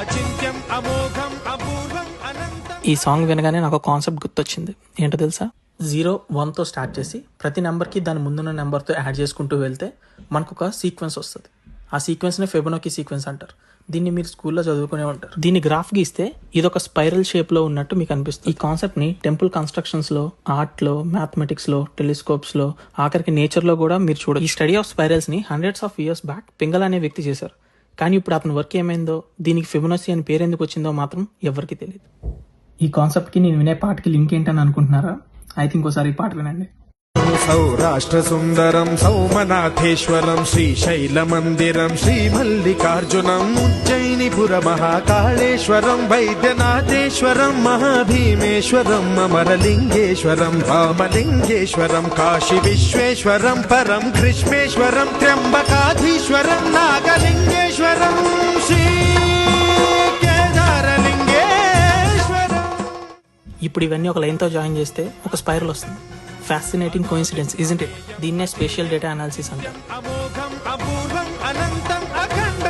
అచింత్యం అమోఘం అపూర్వం అనంతం. ఈ సాంగ్ వినగానే నాకు కాన్సెప్ట్ గుర్తొచ్చింది. ఏంటో తెలుసా? 0, 1తో స్టార్ట్ చేసి ప్రతి నెంబర్కి దాని ముందున్న నెంబర్తో యాడ్ చేసుకుంటూ వెళ్తే మనకు ఒక సీక్వెన్స్ వస్తుంది. ఆ సీక్వెన్స్ని ఫిబొనాకీ సీక్వెన్స్ అంటారు. దీన్ని మీరు స్కూల్లో చదువుకునే ఉంటారు. దీన్ని గ్రాఫ్ గీస్తే ఇది ఒక స్పైరల్ షేప్లో ఉన్నట్టు మీకు అనిపిస్తుంది. ఈ కాన్సెప్ట్ని టెంపుల్ కన్స్ట్రక్షన్స్లో, ఆర్ట్లో, మ్యాథమెటిక్స్లో, టెలిస్కోప్స్లో, ఆఖరికి నేచర్లో కూడా మీరు చూడొచ్చు. ఈ స్టడీ ఆఫ్ స్పైరల్స్ని hundreds of years back Pingal అనే వ్యక్తి చేశారు. కానీ ఇప్పుడు అతని వర్క్ ఏమైందో, దీనికి ఫిబొనాకీ అని పేరు ఎందుకు వచ్చిందో మాత్రం ఎవరికి తెలియదు. ఈ కాన్సెప్ట్కి నేను వినే పాటకి లింక్ ఏంటని అనుకుంటున్నారా? అయితే ఇంకోసారి ఈ పాట వినండి. సౌరాష్ట్ర సుందరం సౌమనాథేశ్వరం శ్రీశైల మందిరం శ్రీమల్లికార్జునం ఉజ్జయినిపుర మహాకాళేశ్వరం వైద్యనాథేశ్వరం మహాభీమేశ్వరం అమరలింగేశ్వరం రామలింగేశ్వరం కాశీ విశ్వేశ్వరం పరం కృష్ణేశ్వరం త్ర్యంబకాధీశ్వరం నాగలింగేశ్వరం శ్రీ కేదారలింగేశ్వరం. ఇప్పుడు ఇవన్నీ ఒక లైన్తో జాయిన్ చేస్తే ఒక స్పైరల్ వస్తుంది. Fascinating coincidence, isn't it? దీన్నే స్పేషియల్ డేటా అనాలిసిస్ అంటారు. అమోఘం అపూర్వం అనంతం అఖండ